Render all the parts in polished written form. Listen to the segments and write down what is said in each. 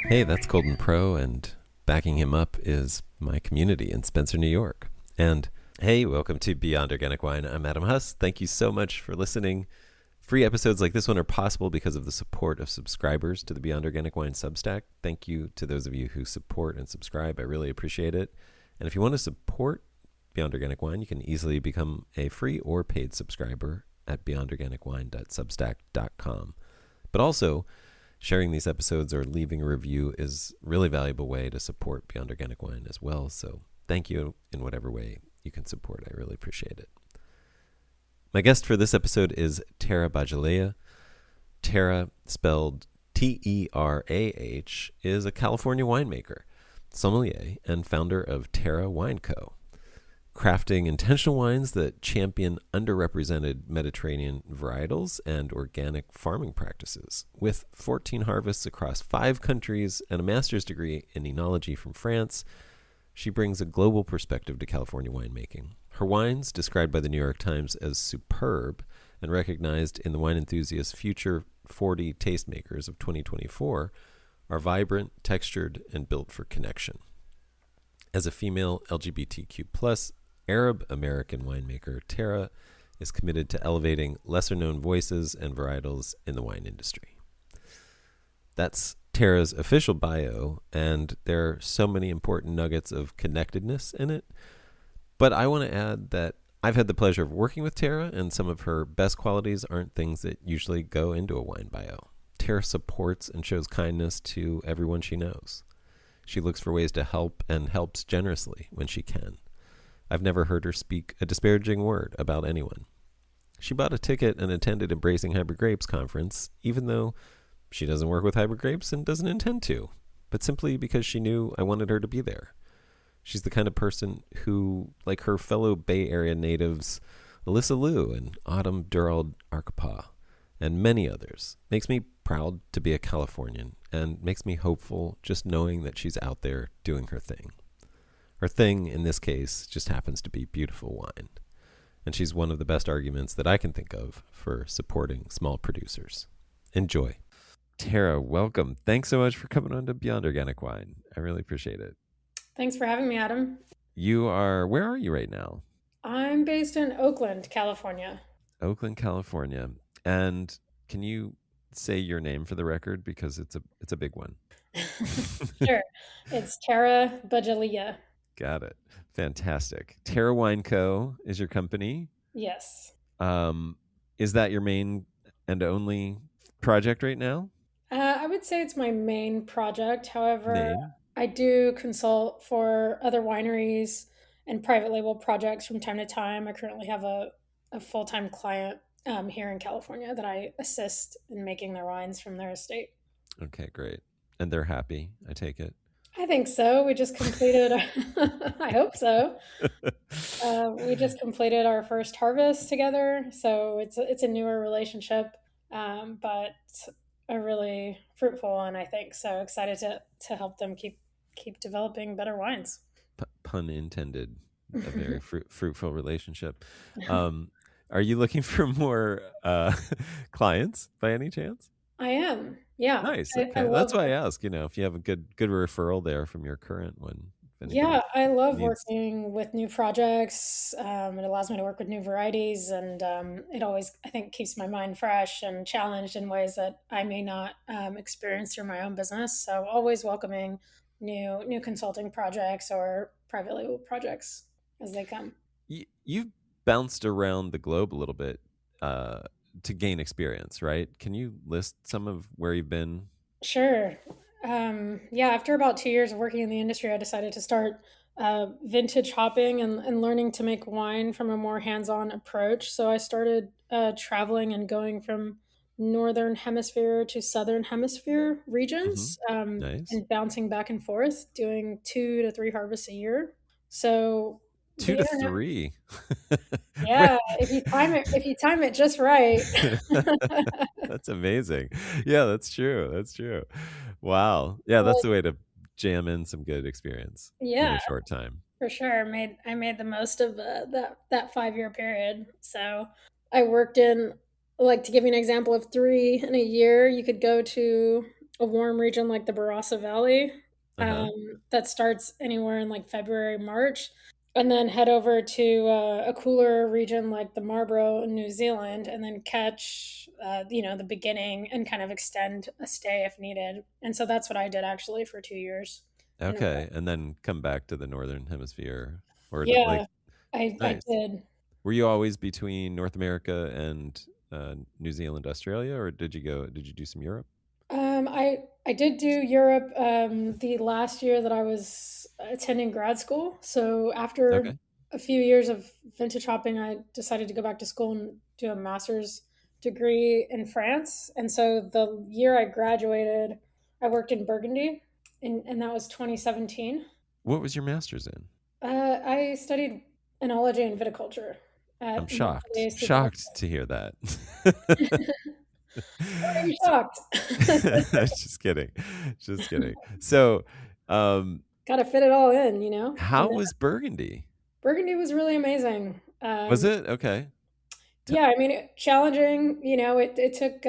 Hey, that's Colton Pro, and backing him up is my community in Spencer, New York. And hey, welcome to Beyond Organic Wine. I'm Adam Huss. Thank you so much for listening. Free episodes like this one are possible because of the support of subscribers to the Beyond Organic Wine Substack. Thank you to those of you who support and subscribe. I really appreciate it. And if you want to support Beyond Organic Wine, you can easily become a free or paid subscriber at beyondorganicwine.substack.com. But also, sharing these episodes or leaving a review is a really valuable way to support Beyond Organic Wine as well. So thank you in whatever way you can support. I really appreciate it. My guest for this episode is Terah Bajjalieh. Terah, spelled T-E-R-A-H, is a California winemaker, sommelier, and founder of Terah Wine Co., crafting intentional wines that champion underrepresented Mediterranean varietals and organic farming practices. With 14 harvests across 5 countries and a master's degree in enology from France, she brings a global perspective to California winemaking. Her wines, described by the New York Times as superb and recognized in the Wine Enthusiast's Future 40 Tastemakers of 2024, are vibrant, textured, and built for connection. As a female LGBTQ+ Arab American winemaker, Terah is committed to elevating lesser-known voices and varietals in the wine industry. That's Terah's official bio, and there are so many important nuggets of connectedness in it. But I want to add that I've had the pleasure of working with Terah, and some of her best qualities aren't things that usually go into a wine bio. Terah supports and shows kindness to everyone she knows. She looks for ways to help and helps generously when she can. I've never heard her speak a disparaging word about anyone. She bought a ticket and attended Embracing Hybrid Grapes conference, even though she doesn't work with hybrid grapes and doesn't intend to, but simply because she knew I wanted her to be there. She's the kind of person who, like her fellow Bay Area natives, Alyssa Liu and Autumn Durald Arkapaw, and many others, makes me proud to be a Californian and makes me hopeful just knowing that she's out there doing her thing. Her thing, in this case, just happens to be beautiful wine. And she's one of the best arguments that I can think of for supporting small producers. Enjoy. Terah, welcome. Thanks so much for coming on to Beyond Organic Wine. I really appreciate it. Thanks for having me, Adam. Where are you right now? I'm based in Oakland, California. Oakland, California. And can you say your name for the record? Because it's a big one. Sure. It's Terah Bajjalieh. Got it. Fantastic. Terah Wine Co. is your company. Yes. Um, is that your main and only project right now? I would say it's my main project. However, Name? I do consult for other wineries and private label projects from time to time. I currently have a full-time client here in California that I assist in making their wines from their estate. Okay, great. And they're happy, I take it. I think so. We just completed, I hope so. We just completed our first harvest together, so it's a newer relationship, but a really fruitful one, I think. So excited to help them keep developing better wines. Pun intended. A very fruitful relationship. Um, are you looking for more clients by any chance? I am, yeah. Nice. I Okay, love that's why I ask. If you have a good referral there from your current one, if Yeah, anybody I love needs. working with new projects. It allows me to work with new varieties, and it always, I think, keeps my mind fresh and challenged in ways that I may not experience through my own business. So, always welcoming new consulting projects or private label projects as they come. You've bounced around the globe a little bit uh, to gain experience, right? Can you list some of where you've been? Sure. Yeah, after about 2 years of working in the industry, I decided to start vintage hopping and learning to make wine from a more hands-on approach. So I started traveling and going from northern hemisphere to southern hemisphere Hmm. regions, Nice. and bouncing back and forth, doing 2 to 3 harvests a year. So the Two to internet, three. yeah, if you time it just right. That's amazing. Yeah, that's true. That's true. Wow. Yeah, that's the way to jam in some good experience in Yeah, a short time. for sure. I made the most of that 5 year period. So I worked in, like, to give you an example of three in a year, you could go to a warm region like the Barossa Valley, Uh-huh. that starts anywhere in like February, March, and then head over to a cooler region like the Marlborough in New Zealand, and then catch, the beginning and kind of extend a stay if needed. And so that's what I did actually for 2 years in a row. Okay. And then come back to the northern hemisphere or like Yeah, I nice. did. Were you always between North America and New Zealand, Australia, or did you do some Europe? I did do Europe the last year that I was attending grad school. So after Okay. a few years of vintage shopping, I decided to go back to school and do a master's degree in France. And so the year I graduated, I worked in Burgundy, and that was 2017. What was your master's in? I studied enology and viticulture I'm at shocked. Montpellier Superior. Shocked to hear that. Why are you So- shocked? just kidding. Just kidding. So, um, Got to fit it all in, you know? how was Burgundy? Burgundy was really amazing. Was it? Okay. T- Yeah, I mean, challenging. It took.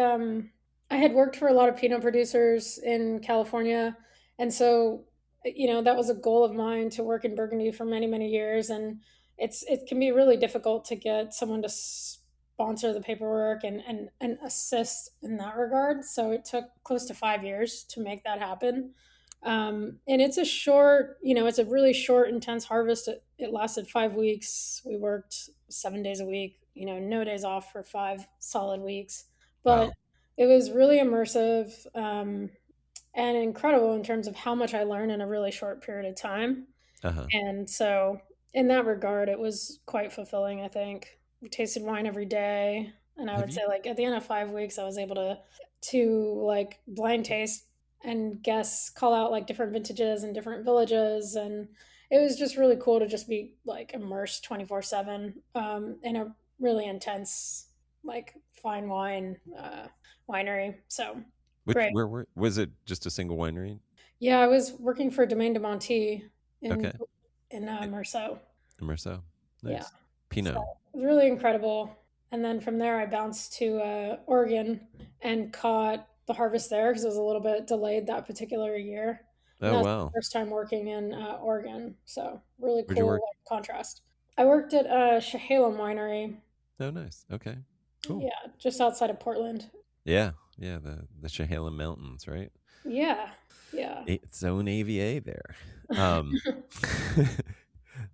I had worked for a lot of Pinot producers in California, and so that was a goal of mine to work in Burgundy for many many years. And it can be really difficult to get someone to sponsor the paperwork and assist in that regard. So it took close to 5 years to make that happen. And it's a really short, intense harvest. It lasted 5 weeks. We worked 7 days a week, no days off for 5 solid weeks. But wow. it was really immersive, and incredible in terms of how much I learned in a really short period of time. Uh-huh. And so, in that regard, it was quite fulfilling, I think. We tasted wine every day. And I Have would you say, like, at the end of 5 weeks, I was able to like blind taste and guess, call out like different vintages and different villages. And it was just really cool to just be like immersed 24/7 in a really intense, like fine wine winery. So which great. where were was it just a single winery? Yeah, I was working for Domaine de Monty in Okay. Meursault. Immerso. Yeah. Nice. So Pinot. it was really incredible. And then from there, I bounced to Oregon and caught the harvest there because it was a little bit delayed that particular year. And Oh that was wow. my first time working in Oregon. So really Where'd you cool work? like, contrast. I worked at Chehalem Winery, Oh nice. Okay. Cool. yeah, just outside of Portland. Yeah. Yeah, the Chehalem Mountains, right? Yeah, yeah. Its own AVA there. Um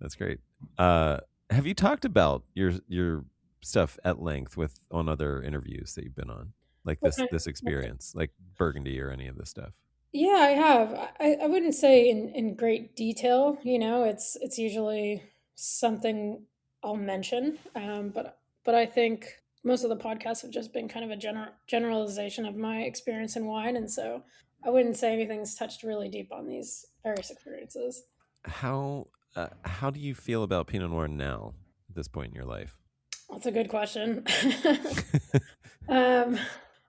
that's great. Have you talked about your stuff at length with on other interviews that you've been on? Like What this experience, like Burgundy or any of this stuff? Yeah, I have. I wouldn't say in great detail. It's usually something I'll mention, but I think most of the podcasts have just been kind of a generalization of my experience in wine, and so I wouldn't say anything's touched really deep on these various experiences. How do you feel about Pinot Noir now at this point in your life? That's a good question. Um,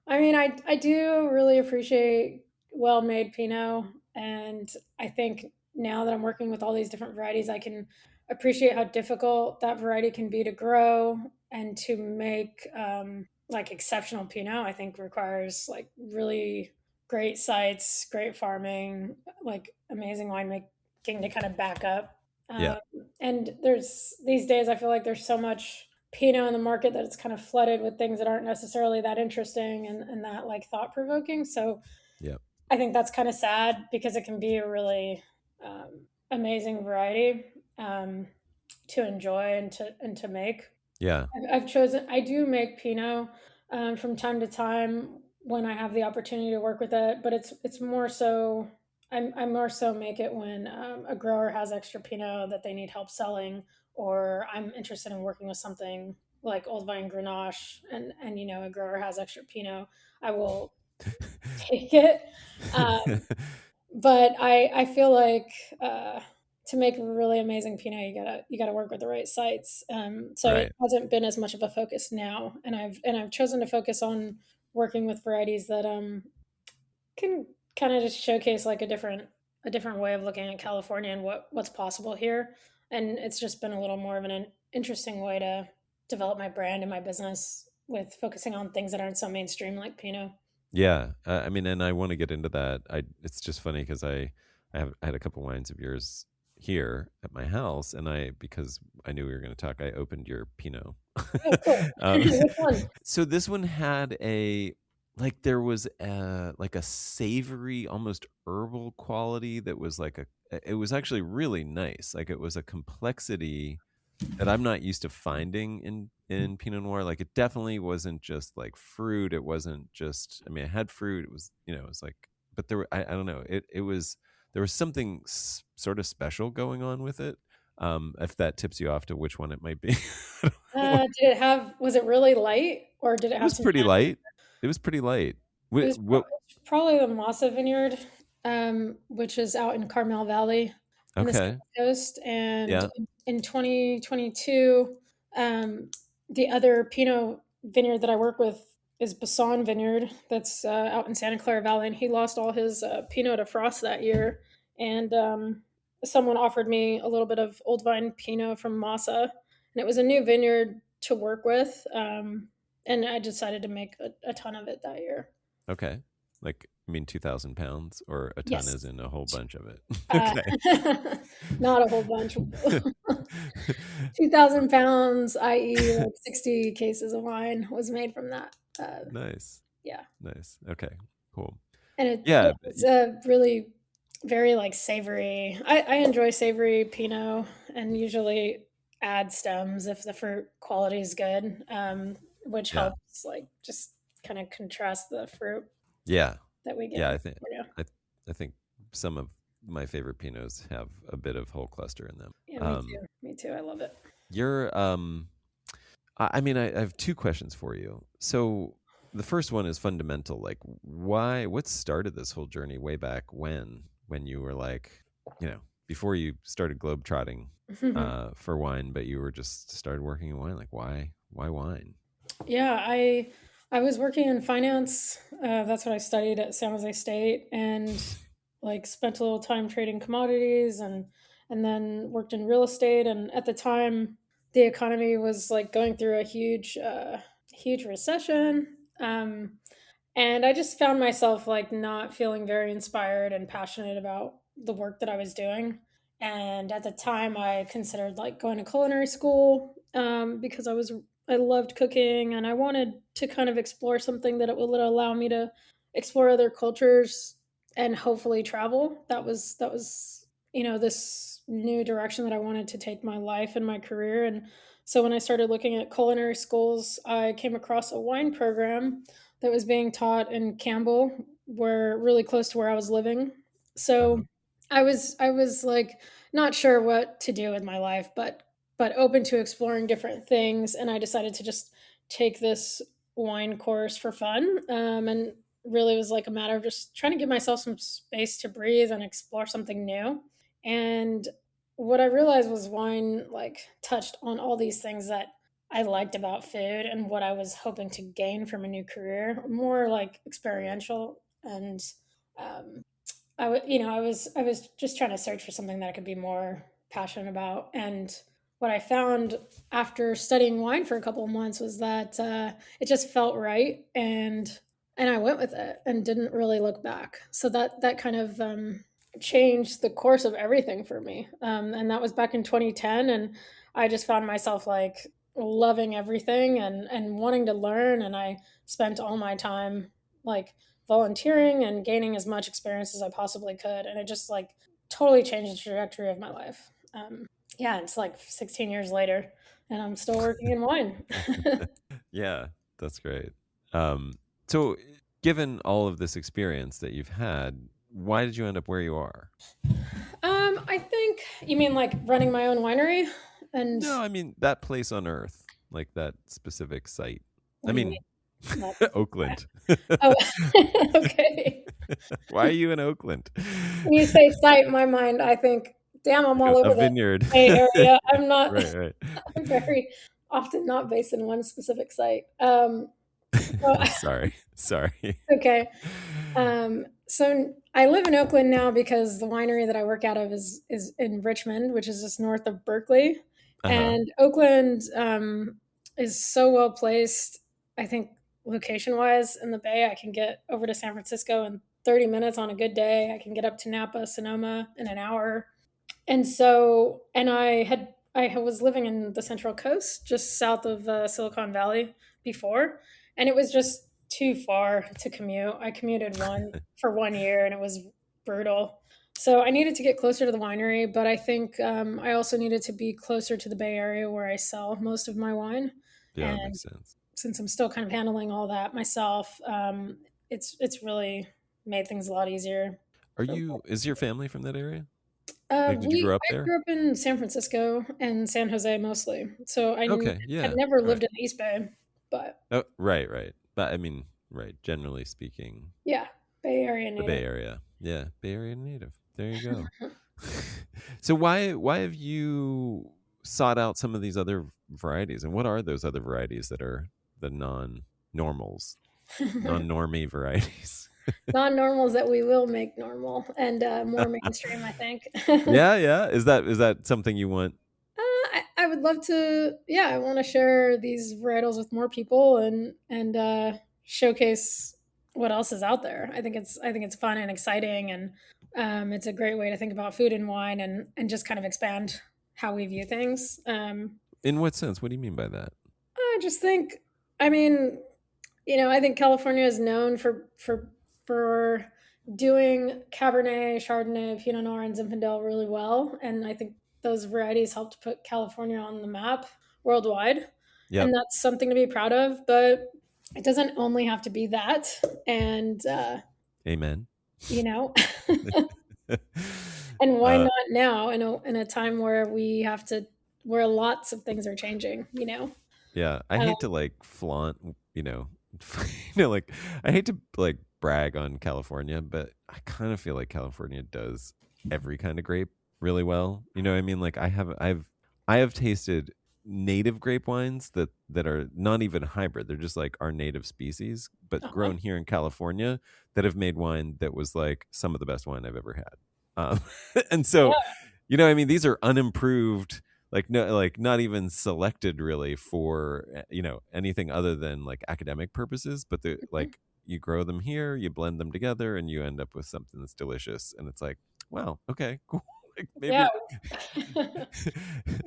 I mean, I do really appreciate well-made Pinot, and I think now that I'm working with all these different varieties, I can appreciate how difficult that variety can be to grow and to make like exceptional Pinot. I think requires like really great sites, great farming, like amazing winemaking to kind of back up. Yeah, Um, and there's these days, I feel like there's so much Pinot in the market that it's kind of flooded with things that aren't necessarily that interesting and that like thought provoking. So yeah, I think that's kind of sad because it can be a really amazing variety um, to enjoy and to make. yeah, I've chosen. I do make Pinot from time to time when I have the opportunity to work with it, but it's more so. I more so make it when a grower has extra Pinot that they need help selling, or I'm interested in working with something like Old Vine Grenache, and a grower has extra Pinot. I will take it. Um, but I feel like to make a really amazing Pinot, you gotta work with the right sites. So it right. hasn't been as much of a focus now, and I've chosen to focus on working with varieties that can kind of just showcase like a different way of looking at California and what's possible here. And it's just been a little more of an interesting way to develop my brand and my business with focusing on things that aren't so mainstream like Pinot. Yeah, I mean, and I want to get into that. It's just funny because I had a couple wines of yours here at my house, and because I knew we were going to talk, I opened your Pinot. Oh, cool. um, Which one? so this one had there was like a savory, almost herbal quality that was it was actually really nice. Like it was a complexity that I'm not used to finding in Pinot Noir. Like it definitely wasn't just like fruit. It wasn't just. I mean, it had fruit. It was it was like, but there were I don't know. It was there was something sort of special going on with it. If that tips you off to which one it might be. Did it have, was it really light or did it It have was some pretty tannin? light. It was pretty light. It was What? probably the Massa Vineyard, which is out in Carmel Valley in the South Okay. Coast. And Yeah. in 2022, um, the other Pinot vineyard that I work with is Basson Vineyard, that's out in Santa Clara Valley. And he lost all his Pinot to frost that year. And someone offered me a little bit of old vine Pinot from Massa. And it was a new vineyard to work with. And I decided to make a ton of it that year. Okay. Like, I mean, 2,000 pounds, or a ton Yes. is in a whole bunch of it. Uh, Okay. not a whole bunch. 2,000 pounds, i.e., like 60 cases of wine, was made from that. Nice. Yeah. Nice. Okay. Cool. And yeah, Yeah. it's a really very like savory. I enjoy savory Pinot and usually add stems if the fruit quality is good, which Yeah. helps like just kind of contrast the fruit Yeah. that we get Yeah. in. Yeah. I, I think some of my favorite Pinots have a bit of whole cluster in them. Yeah, me too. Me too. I love it. You're, I mean, I have two questions for you. So the first one is fundamental. Like, what started this whole journey way back when you were like, before you started globetrotting for wine, but you were just started working in wine? Like, why wine? Yeah, I was working in finance. That's what I studied at San Jose State, and like spent a little time trading commodities, and then worked in real estate. And at the time, the economy was like going through a huge recession. And I just found myself like not feeling very inspired and passionate about the work that I was doing. And at the time, I considered like going to culinary school because I loved cooking and I wanted to kind of explore something that it would allow me to explore other cultures and hopefully travel. That was this new direction that I wanted to take my life and my career. And so when I started looking at culinary schools, I came across a wine program that was being taught in Campbell, where really close to where I was living. So Uh-huh. I was like not sure what to do with my life, but open to exploring different things, and I decided to just take this wine course for fun, and really was like a matter of just trying to give myself some space to breathe and explore something new. And what I realized was wine like touched on all these things that I liked about food and what I was hoping to gain from a new career, more like experiential. And um, I was just trying to search for something that I could be more passionate about. And what I found after studying wine for a couple of months was that it just felt right, and I went with it and didn't really look back. So that kind of changed the course of everything for me. And that was back in 2010, and I just found myself like loving everything and wanting to learn. And I spent all my time like volunteering and gaining as much experience as I possibly could. And it just like totally changed the trajectory of my life. Yeah, it's like 16 years later, and I'm still working in wine. Yeah, that's great. Um, so, given all of this experience that you've had, why did you end up where you are? I think you mean like running my own winery, and No, I mean that place on Earth, like that specific site. I what do you mean, mean? Not Oakland. oh, okay. Why are you in Oakland? When you say site, in my mind, I think, damn, I'm all A over the vineyard. Bay Area. I'm not. Right, right. I'm very often not based in one specific site. So Sorry, sorry. okay. So I live in Oakland now because the winery that I work out of is in Richmond, which is just north of Berkeley. Uh huh. And Oakland is so well placed. I think location wise in the Bay. I can get over to San Francisco in 30 minutes on a good day. I can get up to Napa, Sonoma in an hour. And so, and I was living in the Central Coast, just south of Silicon Valley before, and it was just too far to commute. I commuted one for 1 year, and it was brutal. So I needed to get closer to the winery, but I think I also needed to be closer to the Bay Area where I sell most of my wine. Yeah, that And makes sense. since I'm still kind of handling all that myself, it's really made things a lot easier. Is your family from that area? Uh, Like, did you we grow up I there? grew up in San Francisco and San Jose mostly, so Okay, had yeah. never All right. lived in the East Bay, but Oh, right, right. But I mean, right, generally speaking, yeah, Bay Area the Bay native. Area. Yeah, Bay Area native. There you go. So why have you sought out some of these other varieties, and what are those other varieties that are the non-normals, non-normie varieties? Non-normals that we will make normal and more mainstream, I think. Yeah, yeah. Is that something you want? I would love to. Yeah, I want to share these varietals with more people and showcase what else is out there. I think it's fun and exciting, and it's a great way to think about food and wine and just kind of expand how we view things. In what sense? What do you mean by that? I just think, I mean, I think California is known for doing Cabernet, Chardonnay, Pinot Noir, and Zinfandel really well, and I think those varieties helped put California on the map worldwide, and Yep. that's something to be proud of. But it doesn't only have to be that, and Amen. you know, and why uh, not now in a time where where lots of things are changing, yeah, I Uh, hate to like flaunt, like I hate to like brag on California, but I kind of feel like California does every kind of grape really well. You know what I mean? Like I have tasted native grape wines that are not even hybrid. They're just like our native species, but uh-huh. grown here in California that have made wine that was like some of the best wine I've ever had. And so, Yeah. I mean, these are unimproved, like no, like not even selected really for anything other than like academic purposes, but the Mhm. like you grow them here, you blend them together, and you end up with something that's delicious. And it's like, wow, okay, cool. Like Yeah. maybe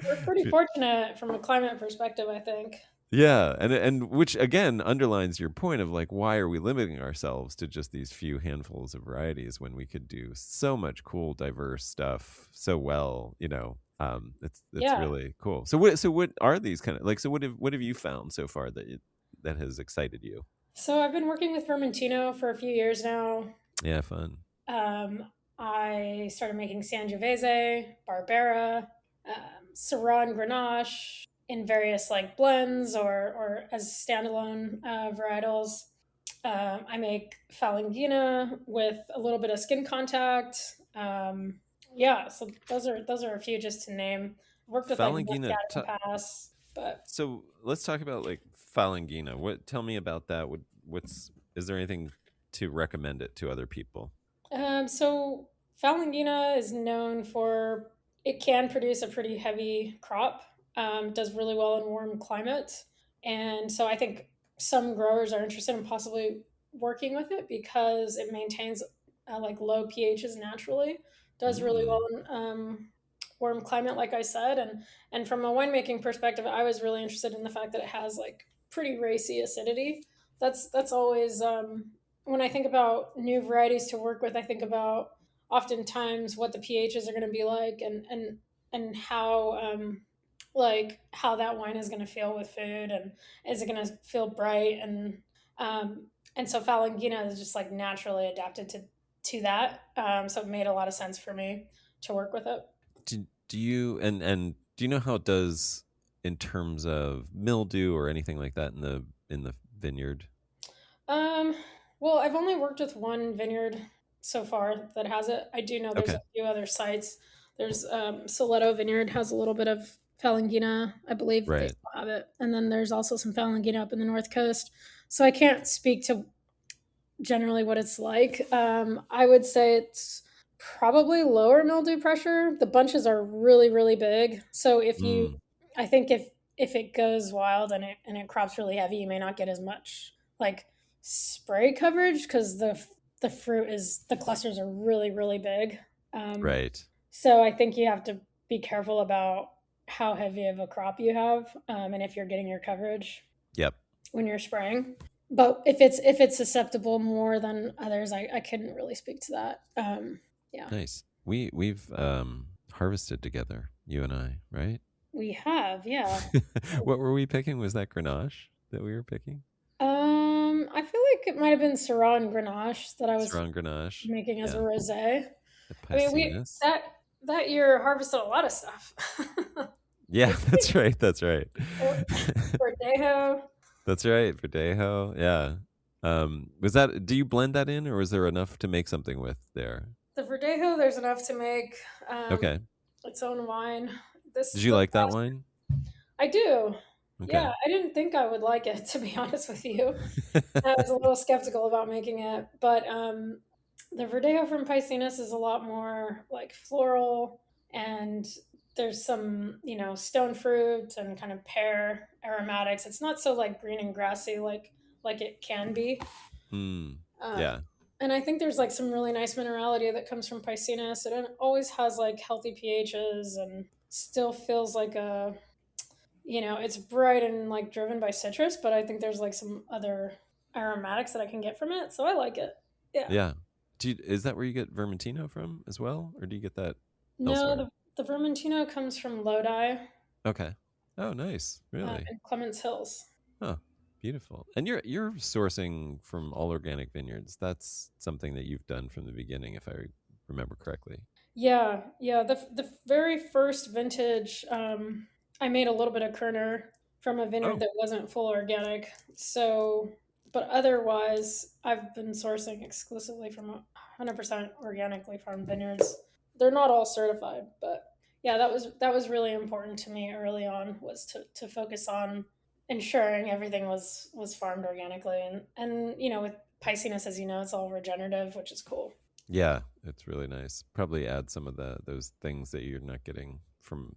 We're pretty fortunate from a climate perspective, I think. yeah, and which again underlines your point of like, why are we limiting ourselves to just these few handfuls of varieties when we could do so much cool diverse stuff so well, it's Yeah. really cool. So what are these kind of like, so what have you found so far that has excited you? So I've been working with Vermentino for a few years now. Yeah, fun. Um, I started making Sangiovese, Barbera, Syrah and Grenache in various like blends or as standalone varietals. I make Falangina with a little bit of skin contact. Yeah, so those are a few just to name. Worked with like Falangina. Muscat in the past, but So let's talk about like Falangina. Tell me about that. What's is there anything to recommend it to other people? so Falangina is known for it can produce a pretty heavy crop. Does really well in warm climates, and so I think some growers are interested in possibly working with it because it maintains like low pHs naturally. Does really well Mm. in warm climate, like I said, and from a winemaking perspective, I was really interested in the fact that it has like pretty racy acidity. That's always when I think about new varieties to work with, I think about oftentimes what the pHs are going to be like and how like how that wine is going to feel with food and is it going to feel bright and so Falangina is just like naturally adapted to that. So it made a lot of sense for me to work with it. Do you and do you know how it does in terms of mildew or anything like that in the vineyard? Um, well, I've only worked with one vineyard so far that has it. I do know there's a Okay, few other sites. There's Soleto Vineyard has a little bit of Falangina. I believe they right. still have it. And then there's also some Falangina up in the North Coast. So I can't speak to generally what it's like. I would say it's probably lower mildew pressure. The bunches are really, really big. So Mm. I think if it goes wild and it crops really heavy, you may not get as much like spray coverage because the fruit is the clusters are really really big. Um, Right. so I think you have to be careful about how heavy of a crop you have, and if you're getting your coverage Yep. when you're spraying. But if it's susceptible more than others, I couldn't really speak to that. Yeah, Nice. We've harvested together, you and I, right? we have. Yeah. What were we picking? Was that Grenache that we were picking? I feel like it might have been Syrah and Grenache that I was Sarong Grenache. making as a Yeah. rosé. The I mean, we Piscinus. that year harvested a lot of stuff. Yeah, We that's right. That's right. Verdejo. That's right. Verdejo. Yeah. Was that, do you blend that in or was there enough to make something with there? The Verdejo, there's enough to make um, Okay. its own wine. Did This you the like that past, wine? I do. Okay. Yeah, I didn't think I would like it to be honest with you. I was a little skeptical about making it, but the Verdejo from Piscinus is a lot more like floral, and there's some stone fruit and kind of pear aromatics. It's not so like green and grassy like it can be. Hmm. Um, Yeah. and I think there's like some really nice minerality that comes from Piscinus. It always has like healthy pHs and still feels like it's bright and like driven by citrus, but I think there's like some other aromatics that I can get from it. So I like it. Yeah. Yeah. Is that where you get Vermentino from as well? Or do you get that No, elsewhere? the Vermentino comes from Lodi Okay. Oh, nice. Really? in Clements Hills. Huh. Beautiful. And you're sourcing from all organic vineyards. That's something that you've done from the beginning, if I remember correctly. Yeah, yeah. The very first vintage, I made a little bit of Kerner from a vineyard Oh, that wasn't full organic. So, but otherwise, I've been sourcing exclusively from 100% organically farmed vineyards. They're not all certified, but yeah, that was really important to me early on was to focus on ensuring everything was farmed organically and with Pisciness, as you know, it's all regenerative, which is cool. yeah, it's really nice. Probably add some of those things that you're not getting from,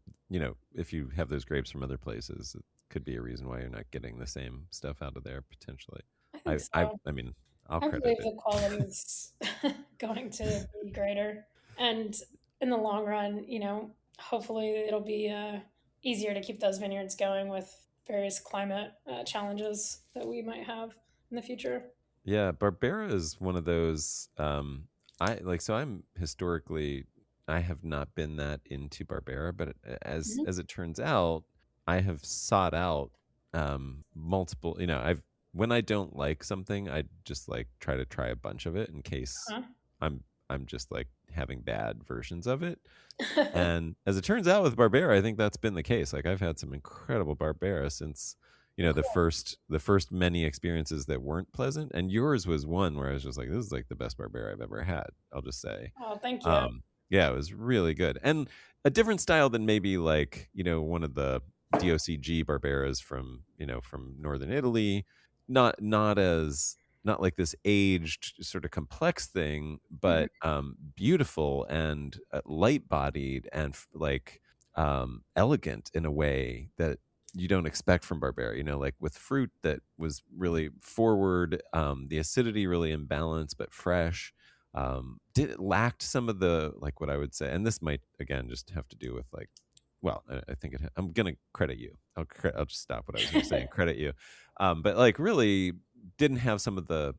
if you have those grapes from other places, it could be a reason why you're not getting the same stuff out of there potentially. I think I mean, I'll I credit believe it. the quality is going to be greater. And in the long run, hopefully it'll be easier to keep those vineyards going with various climate challenges that we might have in the future. Yeah, Barbera is one of those. I like so I'm historically I have not been that into Barbera, but Mhm. as it turns out, I have sought out multiple. I've when I don't like something, I just like try to try a bunch of it in case Huh? I'm just like having bad versions of it. And as it turns out with Barbera, I think that's been the case. Like I've had some incredible Barbera since, Cool. the first many experiences that weren't pleasant. And yours was one where I was just like, this is like the best Barbera I've ever had, I'll just say. Oh, thank you. Um, yeah, it was really good. And a different style than maybe like, one of the DOCG Barberas from, from Northern Italy. Not as not like this aged sort of complex thing, Mhm. but beautiful and light bodied and elegant in a way that you don't expect from Barbera. Like with fruit that was really forward, the acidity really imbalanced but fresh. Did it lacked some of the like what I would say, and this might again just have to do with like, well, I think I'm gonna credit you. I'll just stop what I was gonna say and credit you. But like really didn't have some of the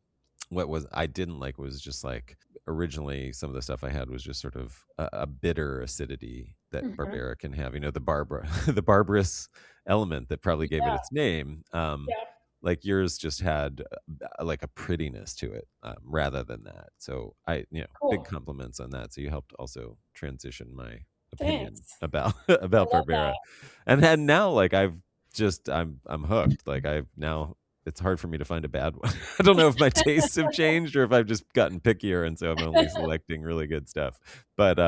what was I didn't like was just like originally some of the stuff I had was just sort of a bitter acidity that Mhm. Barbera can have. The the barbarous element that probably gave it Yeah, its name. yeah, Like yours just had like a prettiness to it rather than that. So big cool. compliments on that. So you helped also transition my opinion Thanks. about I about love Barbera, that. and now like I'm hooked. Like I've now it's hard for me to find a bad one. I don't know if my tastes have changed or if I've just gotten pickier, and so I'm only selecting really good stuff. But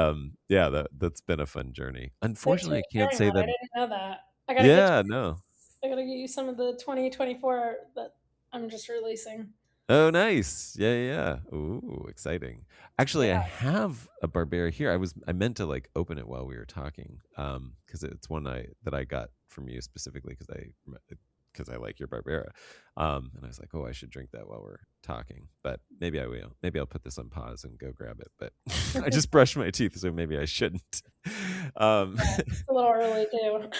yeah, that's been a fun journey. Thanks for Unfortunately, I can't sharing say that. I that. didn't know that. Yeah, no. I gotta get you some of the 2024 that I'm just releasing. Oh, nice. Yeah, yeah, yeah. Ooh, exciting. Actually, I Yeah. have a Barbera here. I meant to like open it while we were talking, because it's one that I got from you specifically because because I like your Barbera. And I was like, oh, I should drink that while we're talking, but maybe I will. Maybe I'll put this on pause and go grab it. But I just brushed my teeth, so maybe I shouldn't. Um, It's a little early too.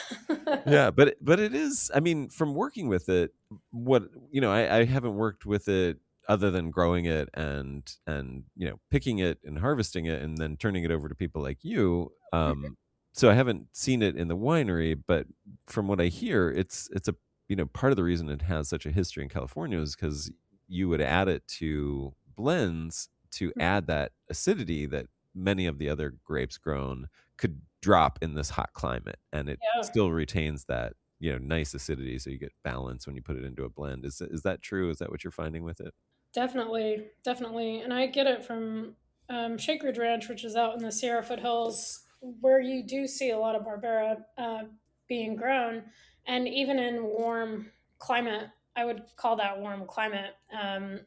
yeah, but it is. I mean, from working with it, what I haven't worked with it other than growing it and picking it and harvesting it and then turning it over to people like you. So I haven't seen it in the winery, but from what I hear, it's a part of the reason it has such a history in California is because you would add it to blends to add that acidity that many of the other grapes grown could drop in this hot climate, and it Yeah. still retains that nice acidity, so you get balance when you put it into a blend. Is that true? Is that what you're finding with it? Definitely, definitely. And I get it from Shake Ridge Ranch, which is out in the Sierra foothills, where you do see a lot of Barbera being grown. And even in warm climate, I would call that warm climate, and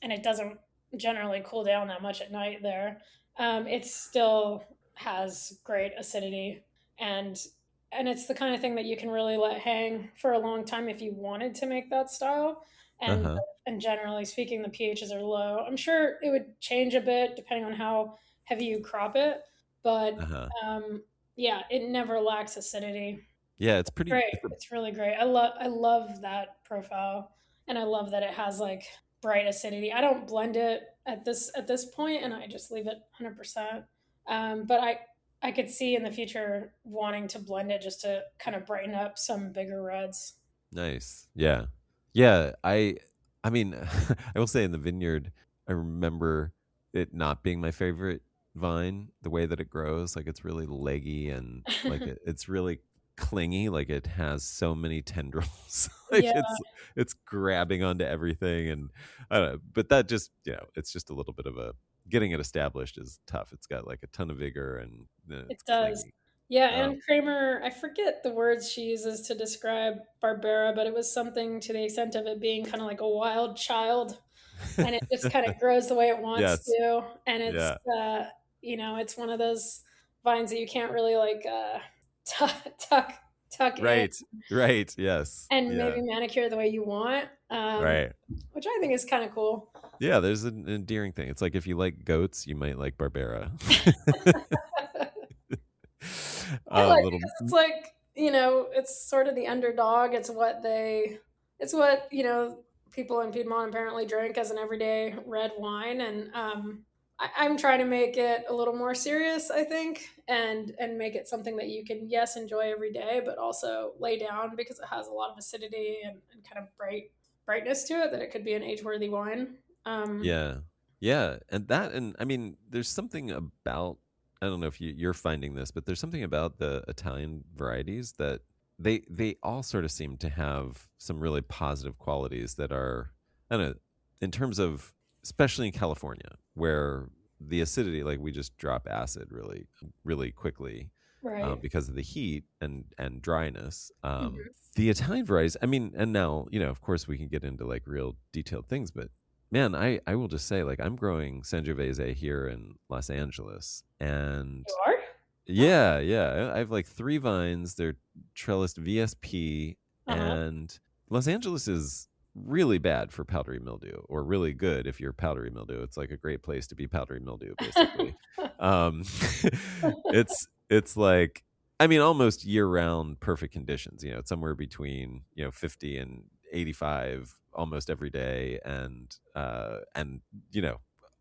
it doesn't generally cool down that much at night there. It still has great acidity, and and it's the kind of thing that you can really let hang for a long time if you wanted to make that style. And Uh-huh. and generally speaking, the pHs are low. I'm sure it would change a bit depending on how heavy you crop it, but Uh-huh. um, yeah, it never lacks acidity. Yeah, it's pretty. Great, it's really great. I love that profile, and I love that it has like bright acidity. I don't blend it at this point, and I just leave it 100%. But I could see in the future wanting to blend it just to kind of brighten up some bigger reds. Nice. Yeah. Yeah, I mean, I will say in the vineyard, I remember it not being my favorite vine, the way that it grows, like it's really leggy and like it's really clingy, like it has so many tendrils. Like Yeah, it's grabbing onto everything, and I don't know, but that just, it's just a little bit of a getting it established is tough. It's got like a ton of vigor and it it's does. clingy. Yeah, Um, and Kramer, I forget the words she uses to describe Barbera, but it was something to the extent of it being kind of like a wild child, and it just kind of grows the way it wants yes. to. And it's, Yeah. it's one of those vines that you can't really like tuck, tuck, tuck in Right. Right. Yes. and Yeah. maybe manicure the way you want, Right. which I think is kind of cool. Yeah, there's an endearing thing. It's like if you like goats, you might like Barbera. I A like it little. 'cause it's like, it's sort of the underdog. It's what, people in Piedmont apparently drink as an everyday red wine. And I'm trying to make it a little more serious, I think, and make it something that you can, yes, enjoy every day, but also lay down because it has a lot of acidity and kind of brightness to it that it could be an age-worthy wine. Um, Yeah. Yeah, and I mean, there's something about, I don't know if you're finding this, but there's something about the Italian varieties that they all sort of seem to have some really positive qualities that are, I don't know, in terms of, especially in California, where the acidity, like we just drop acid really really quickly, right. because of the heat and dryness. Mhm. The Italian varieties, I mean, and now, of course we can get into like real detailed things, but man, I will just say, like, I'm growing Sangiovese here in Los Angeles, and You are? yeah, yeah, I have like three vines. They're trellised VSP, Uh-huh. and Los Angeles is really bad for powdery mildew, or really good if you're powdery mildew. It's like a great place to be powdery mildew, basically. Um, it's like, I mean, almost year round perfect conditions. It's somewhere between 50 and 85 almost every day, and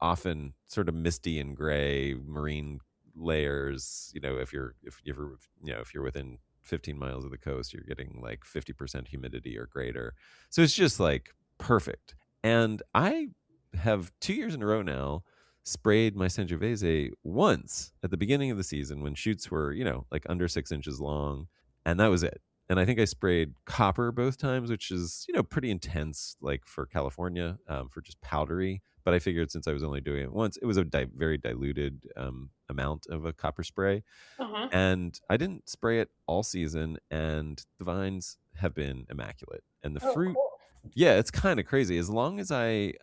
often sort of misty and gray marine layers. If you're within 15 miles of the coast, you're getting like 50% humidity or greater, so it's just like perfect. And I have 2 years in a row now sprayed my Sangiovese once at the beginning of the season when shoots were like under 6 inches long, and that was it. And I think I sprayed copper both times, which is pretty intense, like for California, for just powdery. But I figured since I was only doing it once, it was a very diluted amount of a copper spray, Uh-huh. and I didn't spray it all season, and the vines have been immaculate, and the Oh, fruit. cool. Yeah, it's kind of crazy. As long as I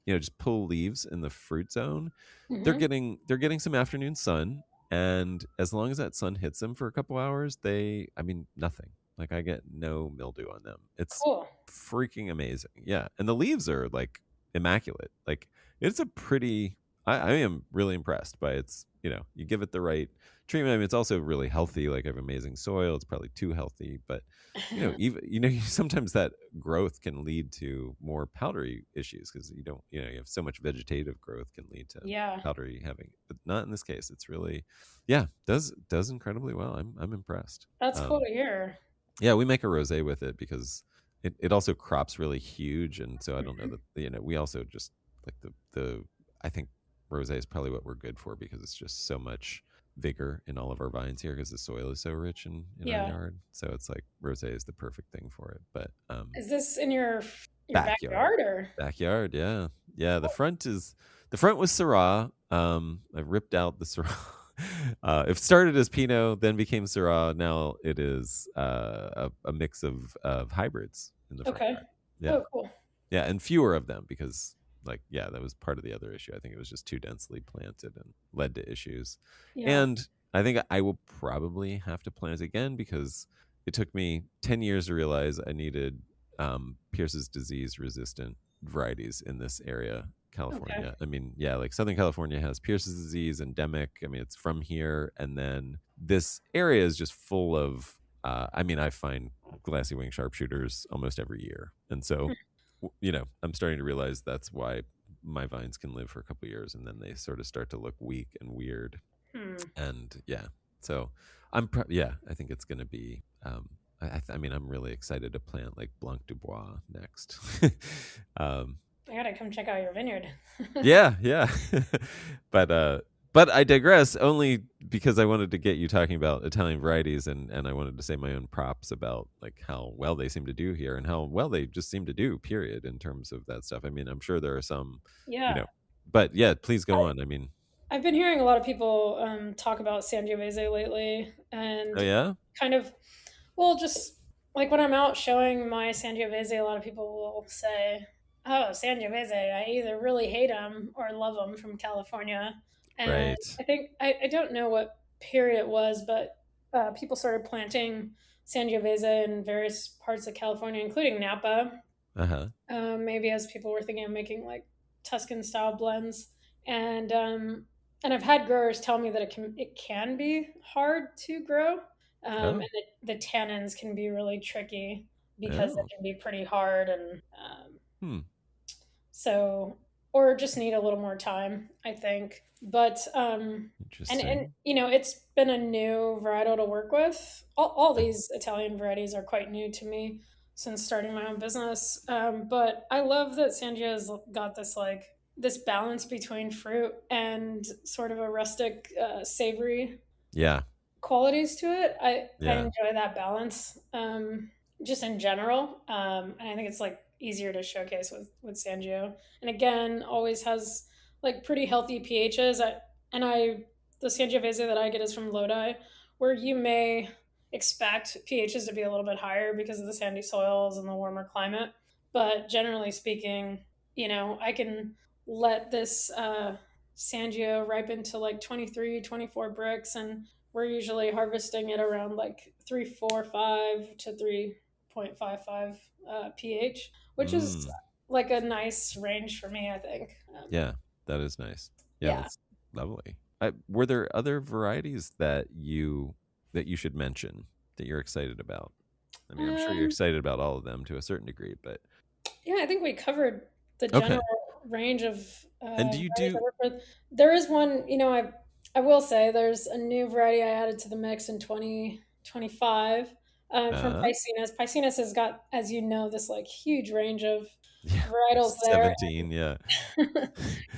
just pull leaves in the fruit zone, they're Mhm. getting some afternoon sun, and as long as that sun hits them for a couple hours, I mean, nothing. Like I get no mildew on them. It's Cool. freaking amazing. Yeah. And the leaves are like immaculate. Like it's a pretty I am really impressed by its, you give it the right treatment. I mean, it's also really healthy. Like I have amazing soil. It's probably too healthy, but even sometimes that growth can lead to more powdery issues because you don't, you have so much vegetative growth can lead to Yeah, powdery having, but not in this case. It's really, yeah, does incredibly well. I'm impressed. that's cool to hear. Yeah, we make a rosé with it because it also crops really huge, and so I don't know Mhm. that we also just like the I think rosé is probably what we're good for because it's just so much vigor in all of our vines here because the soil is so rich in our Yeah. yard. So it's like rosé is the perfect thing for it. But Is this in your backyard, backyard or? backyard, yeah, yeah. The front was Syrah. I ripped out the Syrah. It started as Pinot, then became Syrah. Now it is a mix of hybrids in the front Okay. yard. Yeah, Oh, cool. yeah, and fewer of them because, like, yeah, that was part of the other issue. I think it was just too densely planted and led to issues. Yeah. And I think I will probably have to plant again because it took me 10 years to realize I needed Pierce's disease resistant varieties in this area, Okay. California. I mean, yeah, like Southern California has Pierce's disease endemic. I mean, it's from here. And then this area is just full of, I mean, I find glassy wing sharpshooters almost every year. And so, I'm starting to realize that's why my vines can live for a couple of years and then they sort of start to look weak and weird. Hmm. And yeah, so I think it's going to be, I mean, I'm really excited to plant like Blanc du Bois next. um, I gotta come check out your vineyard. yeah, yeah. but but I digress only because I wanted to get you talking about Italian varieties and I wanted to say my own props about like how well they seem to do here and how well they just seem to do, period, in terms of that stuff. I mean, I'm sure there are some, you Yeah. know, but yeah, please go on. I mean, I've been hearing a lot of people talk about Sangiovese lately, oh and yeah? kind of, well, just like when I'm out showing my Sangiovese, a lot of people will say, "Oh, Sangiovese, I either really hate them or love them from California." And Right. I think I don't know what period it was, but people started planting Sangiovese in various parts of California, including Napa, Uh-huh. maybe as people were thinking of making like Tuscan style blends. And I've had growers tell me that it can be hard to grow, and Oh. the tannins can be really tricky because it Oh. can be pretty hard, and Hmm. so, or just need a little more time, I think. But and Interesting. it's been a new varietal to work with. All Uh, these Italian varieties are quite new to me since starting my own business. But I love that Sangio's got this balance between fruit and sort of a rustic, savory yeah. qualities to it. I Yeah. enjoy that balance, just in general, and I think it's like easier to showcase with Sangio. And again, always has like pretty healthy pHs. And I the Sangiovese that I get is from Lodi, where you may expect pHs to be a little bit higher because of the sandy soils and the warmer climate. But generally speaking, I can let this Sangio ripen to like 23, 24 bricks, and we're usually harvesting it around like 3.45 to 3.55 pH, which is Mm. like a nice range for me, I think. Yeah. That is nice. Yeah, Yeah. that's lovely. Were there other varieties that you should mention that you're excited about? I mean, I'm sure you're Um, excited about all of them to a certain degree, but yeah, I think we covered the okay. general range of And do you varieties I do work with. There is one, I will say there's a new variety I added to the mix in 2025, from uh Piscinus. Piscinus has got, as you know, this like huge range of yeah, varietals there's there. 17, yeah.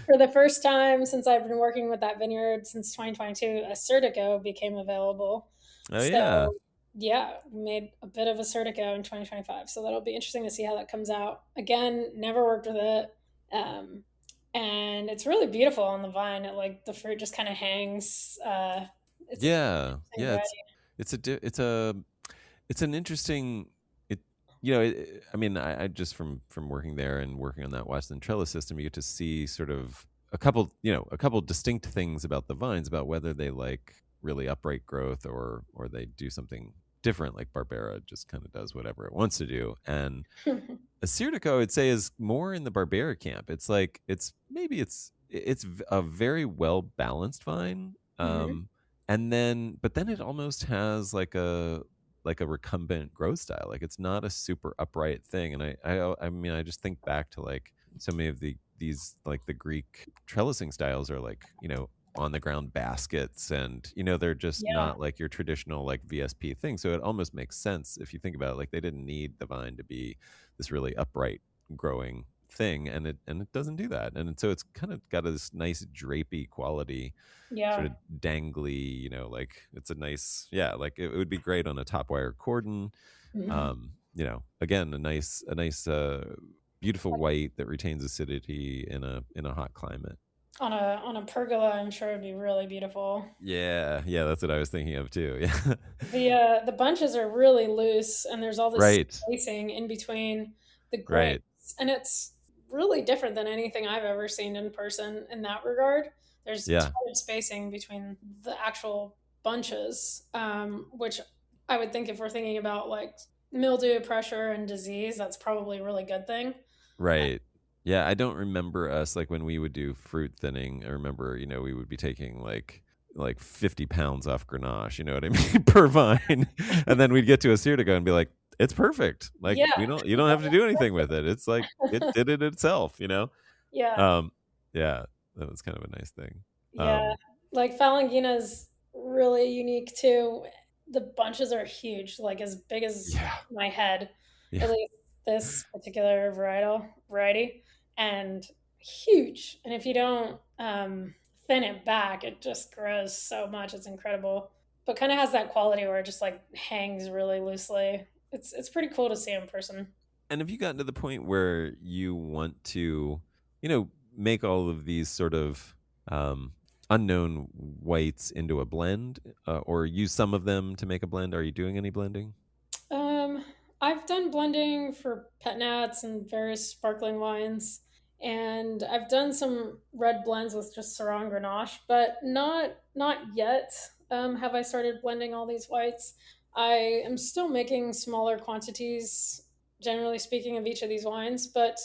For the first time since I've been working with that vineyard since 2022, a Certico became available. Oh So, yeah. yeah, we made a bit of a Certico in 2025. So that'll be interesting to see how that comes out. Again, never worked with it. Um, and it's really beautiful on the vine. The fruit just kind of hangs. It's a Yeah. interesting Yeah, variety. it's an interesting it I mean, I just from working there and working on that Washington trellis system, you get to see sort of a couple distinct things about the vines about whether they like really upright growth or they do something different. Like Barbera just kind of does whatever it wants to do, and Assyrtiko, I would say, is more in the Barbera camp. It's like it's a very well balanced vine, Hmm. and then but then it almost has like a recumbent growth style. Like it's not a super upright thing. And I mean, I just think back to like so many of these like the Greek trellising styles are like, on the ground baskets, and they're just Yeah, not like your traditional like VSP thing. So it almost makes sense if you think about it. Like they didn't need the vine to be this really upright growing thing, and it doesn't do that. And so it's kind of got this nice drapey quality, sort yeah. of dangly, like it's a nice, yeah, like it would be great on a top wire cordon. Mhm. Again, a nice beautiful white that retains acidity in a hot climate. On a pergola, I'm sure it'd be really beautiful. Yeah, yeah, that's what I was thinking of too. Yeah. The bunches are really loose, and there's all this Right, spacing in between the right. grapes, and it's really different than anything I've ever seen in person in that regard. There's a Yeah, ton of spacing between the actual bunches, which I would think if we're thinking about like mildew, pressure, and disease, that's probably a really good thing. right. Yeah, I don't remember us like when we would do fruit thinning. I remember, we would be taking like 50 pounds off Grenache, you know what I mean, per vine. And then we'd get to a sear to go and be like, it's perfect. Like Yeah, you don't have to do anything with it. It's like it did it itself. yeah. Um, yeah, that was kind of a nice thing. Yeah, like Falangina's really unique too. The bunches are huge, like as big as Yeah, my head, yeah, at least this particular variety, and huge. And if you don't thin it back, it just grows so much. It's incredible, but kind of has that quality where it just like hangs really loosely. It's pretty cool to see in person. and have you gotten to the point where you want to, make all of these sort of unknown whites into a blend, or use some of them to make a blend? Are you doing any blending? Um, I've done blending for pet nats and various sparkling wines, and I've done some red blends with just Syrah and Grenache, but not yet. Have I started blending all these whites? I am still making smaller quantities, generally speaking, of each of these wines, but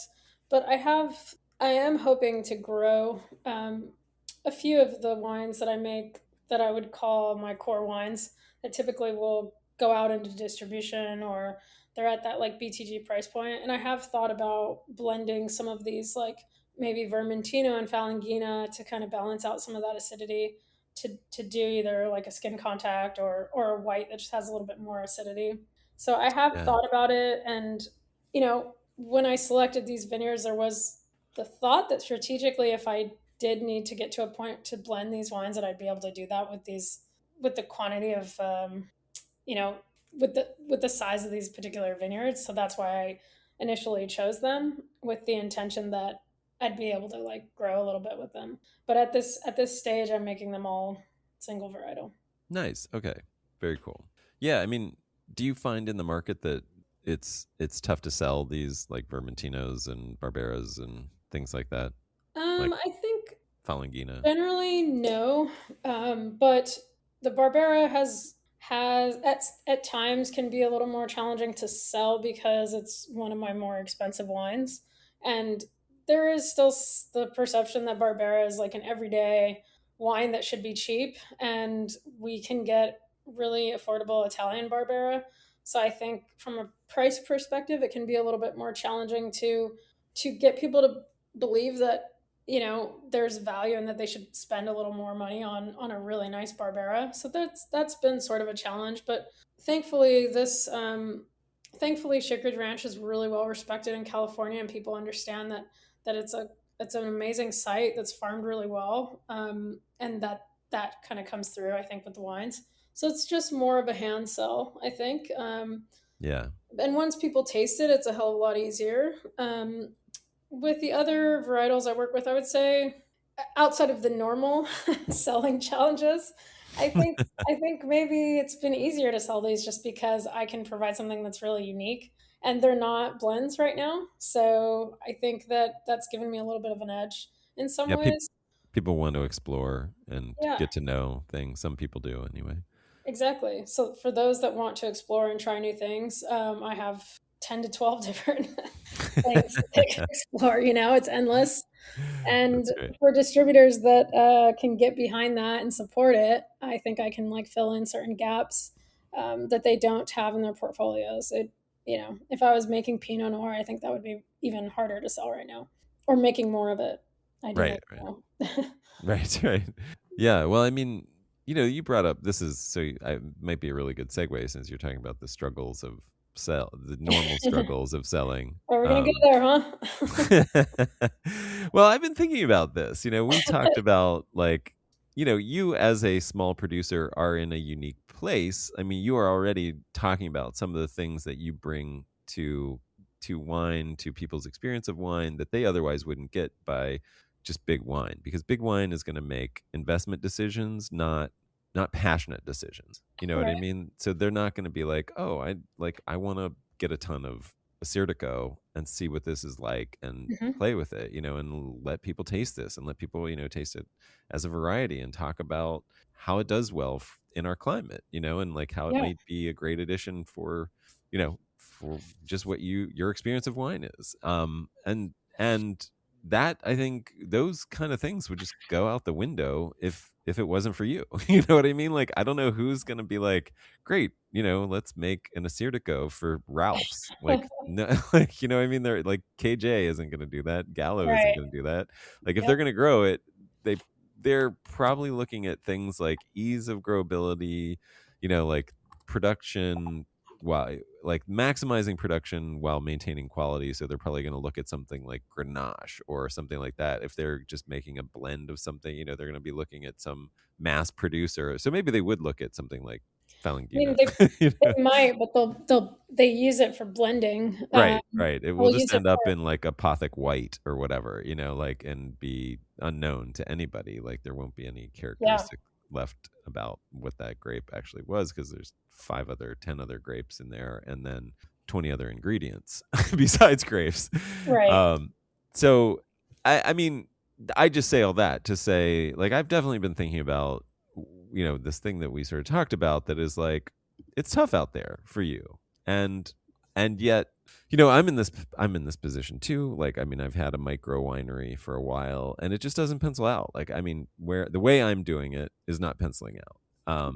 I am hoping to grow a few of the wines that I make that I would call my core wines that typically will go out into distribution, or they're at that like BTG price point. And I have thought about blending some of these, like maybe Vermentino and Falangina, to kind of balance out some of that acidity, to do either like a skin contact or a white that just has a little bit more acidity. So I have Yeah. thought about it, and when I selected these vineyards, there was the thought that strategically, if I did need to get to a point to blend these wines, that I'd be able to do that with the quantity of you know with the size of these particular vineyards. So that's why I initially chose them, with the intention that I'd be able to like grow a little bit with them. But at this stage, I'm making them all single varietal. Nice. Okay. Very cool. Yeah, I mean, do you find in the market that it's tough to sell these like Vermentinos and Barberas and things like that, like I think Falangina? generally, no, but the Barbera has at times can be a little more challenging to sell because it's one of my more expensive wines, and there is still the perception that Barbera is like an everyday wine that should be cheap, and we can get really affordable Italian Barbera. So I think from a price perspective, it can be a little bit more challenging to get people to believe that there's value and that they should spend a little more money on a really nice Barbera. So that's been sort of a challenge, but thankfully thankfully Chickridge Ranch is really well respected in California, and people understand that it's an amazing site that's farmed really well, and that kind of comes through, I think, with the wines. So it's just more of a hand sell, I think. Yeah. And once people taste it, it's a hell of a lot easier. With the other varietals I work with, I would say, outside of the normal selling challenges, I think maybe it's been easier to sell these just because I can provide something that's really unique, and they're not blends right now. So I think that that's given me a little bit of an edge in some Yeah, ways. people want to explore and Yeah. get to know things. Some people do anyway. Exactly. So for those that want to explore and try new things, I have 10 to 12 different things that they can explore. It's endless. And That's great. for distributors that can get behind that and support it, I think I can like fill in certain gaps that they don't have in their portfolios. If I was making Pinot Noir, I think that would be even harder to sell right now, or making more of it, ideally. Right, right. Right, right. Yeah, well, I mean, you brought up this is so I might be a really good segue since you're talking about the struggles of the normal struggles of selling. Are we gonna go there, huh? Well, I've been thinking about this. We talked about like, you as a small producer are in a unique place. I mean, you are already talking about some of the things that you bring to wine, to people's experience of wine that they otherwise wouldn't get by just big wine, because big wine is going to make investment decisions, not passionate decisions. You know what I Right. mean? So they're not going to be like, oh, I want to get a ton of Assyrtiko and see what this is like and Hmm. play with it, and let people taste this and let people, taste it as a variety and talk about how it does well in our climate, and like how it Yeah. might be a great addition for just what your experience of wine is. And that, I think those kind of things would just go out the window if it wasn't for you. You know what I mean? Like, I don't know who's gonna be like, great, let's make an Assyrtiko for Ralph's. Like, no, like, what I mean? They're like, KJ isn't gonna do that. Gallo isn't Right. gonna do that. Like, if Yep. they're gonna grow it, they they're probably looking at things like ease of growability, like production, while like maximizing production while maintaining quality. So they're probably going to look at something like Grenache or something like that. If they're just making a blend of something, they're going to be looking at some mass producer. So maybe they would look at something like I mean, Falangina. they you know? they might, but they use it for blending. Right, right. It will They'll just use it end up for in like apothic white or whatever, like, and be unknown to anybody. Like, there won't be any yeah, characteristic left about what that grape actually was, because there's 10 other grapes in there, and then 20 other ingredients besides grapes. right. Um, so I mean, I just say all that to say, like, I've definitely been thinking about, this thing that we sort of talked about, that is like, it's tough out there for you. And yet, I'm in this position too. Like, I mean, I've had a micro winery for a while, and it just doesn't pencil out. Like, I mean, where the way I'm doing it is not penciling out.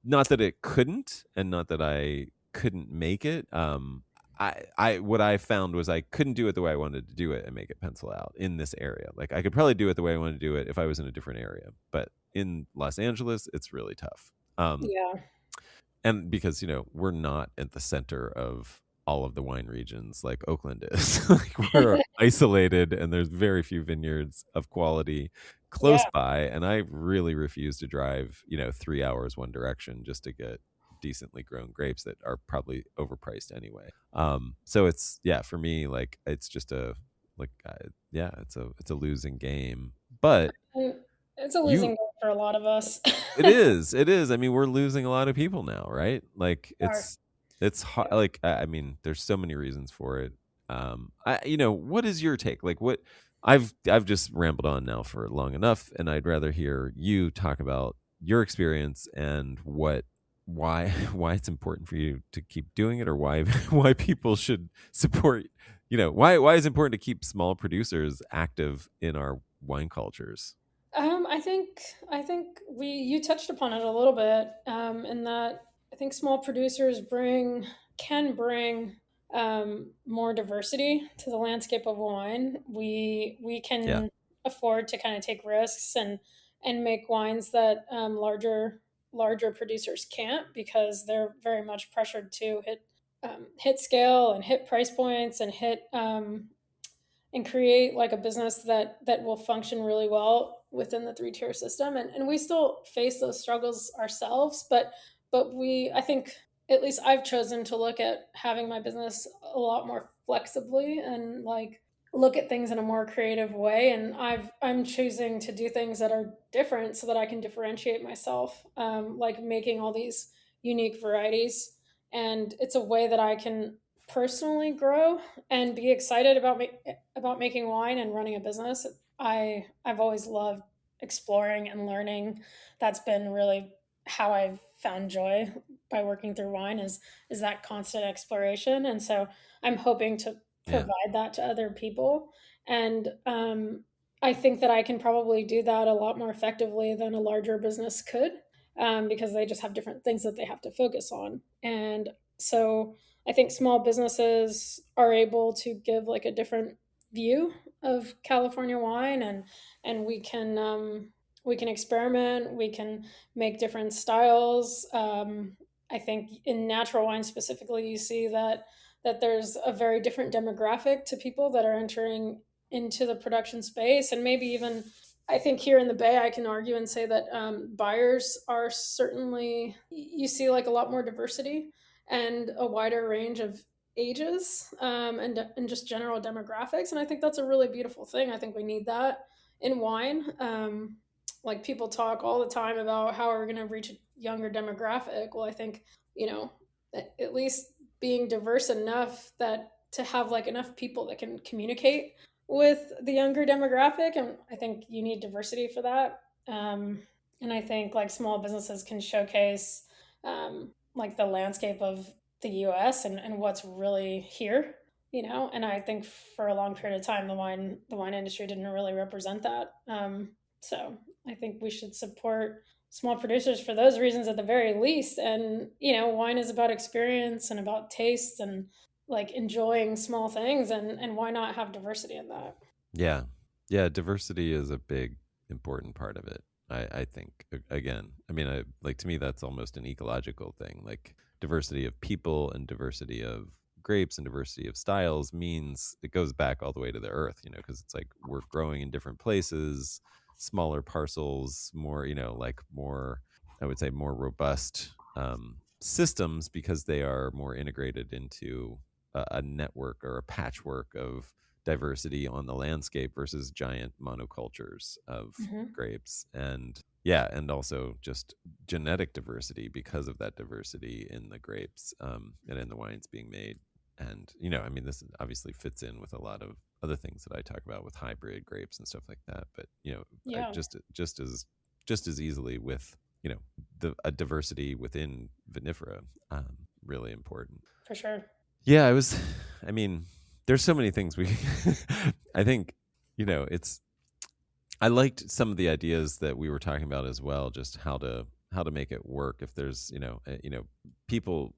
Not that it couldn't, and not that I couldn't make it. I what I found was I couldn't do it the way I wanted to do it and make it pencil out in this area. Like, I could probably do it the way I wanted to do it if I was in a different area, but in Los Angeles, it's really tough. Yeah. And because we're not at the center of all of the wine regions like Oakland is. Like, we're isolated, and there's very few vineyards of quality close Yeah. by, and I really refuse to drive 3 hours one direction just to get decently grown grapes that are probably overpriced anyway. So it's, yeah, for me, like, it's just a, like, yeah, it's a losing game. But And it's a losing you game for a lot of us. it is. I mean, we're losing a lot of people now, right? Like, Are. it's hard. Yeah. Like, I mean, there's so many reasons for it. What is your take? Like, what I've just rambled on now for long enough, and I'd rather hear you talk about your experience and why why it's important for you to keep doing it, or why why people should support. Why it's important to keep small producers active in our wine cultures. I think you touched upon it a little bit, in that I think small producers can bring more diversity to the landscape of wine. We Yeah, can afford to kind of take risks and make wines that larger producers can't, because they're very much pressured to hit scale and hit price points and create like a business that will function really well within the three-tier system. And we still face those struggles ourselves, but I think, at least I've chosen to look at having my business a lot more flexibly and like look at things in a more creative way. And I'm choosing to do things that are different so that I can differentiate myself, like making all these unique varieties. And it's a way that I can personally grow and be excited about making wine and running a business. I've always loved exploring and learning. That's been really how I've found joy by working through wine is that constant exploration. And so I'm hoping to Yeah. provide that to other people. And I think that I can probably do that a lot more effectively than a larger business could, because they just have different things that they have to focus on. And so I think small businesses are able to give like a different view of California wine, and we can experiment, we can make different styles. I think in natural wine specifically, you see that there's a very different demographic to people that are entering into the production space, and maybe even I think here in the Bay, I can argue and say that buyers are certainly, you see like a lot more diversity and a wider range of ages, and just general demographics. And I think that's a really beautiful thing. I think we need that in wine. Like people talk all the time about how we're going to reach a younger demographic. Well, I think, you know, at least being diverse enough that to have like enough people that can communicate with the younger demographic, and I think you need diversity for that. And I think like small businesses can showcase like the landscape of the U.S. and what's really here, you know. And I think for a long period of time, the wine industry didn't really represent that. So I think we should support small producers for those reasons at the very least. And you know, wine is about experience and about taste and like enjoying small things, and why not have diversity in that? Yeah. Yeah. Diversity is a big, important part of it. I think, again, I mean, like to me, that's almost an ecological thing. Like diversity of people and diversity of grapes and diversity of styles means it goes back all the way to the earth, because it's like we're growing in different places, smaller parcels, more, like more, I would say more robust systems because they are more integrated into a network or a patchwork of diversity on the landscape versus giant monocultures of Mm-hmm. grapes. And yeah, and also just genetic diversity because of that diversity in the grapes, and in the wines being made. And I mean, this obviously fits in with a lot of other things that I talk about with hybrid grapes and stuff like that. But Yeah, just as easily with a diversity within vinifera, really important. for sure. Yeah, I mean, there's so many things we I think, it's I liked some of the ideas that we were talking about as well, just how to make it work if there's, people,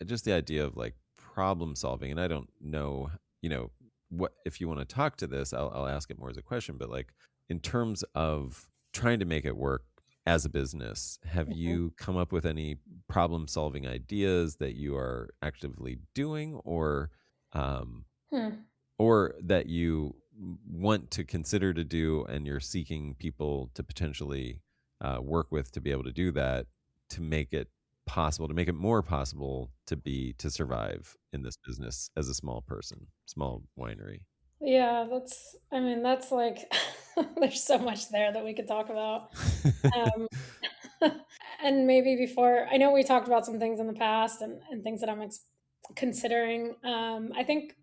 just the idea of like problem solving. And I don't know, what if you want to talk to this, I'll ask it more as a question, but like in terms of trying to make it work as a business, have Mhm. you come up with any problem solving ideas that you are actively doing, um, Hmm. or that you want to consider to do, and you're seeking people to potentially work with to be able to do that, to make it possible, to make it more possible to survive in this business as a small person, small winery. Yeah, I mean, that's like, there's so much there that we could talk about. Um, and maybe before, I know we talked about some things in the past and things that I'm considering. I think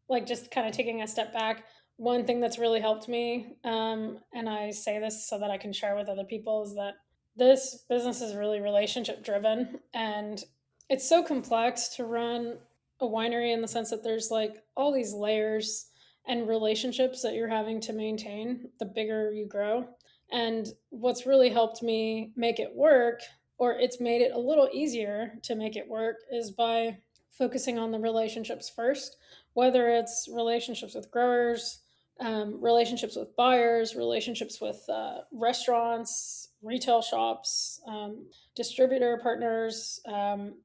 like just kind of taking a step back, one thing that's really helped me, and I say this so that I can share with other people, is that this business is really relationship driven, and it's so complex to run a winery in the sense that there's like all these layers and relationships that you're having to maintain the bigger you grow. And what's really helped me make it work, or it's made it a little easier to make it work, is by focusing on the relationships first, whether it's relationships with growers, relationships with buyers, relationships with restaurants, retail shops, distributor partners,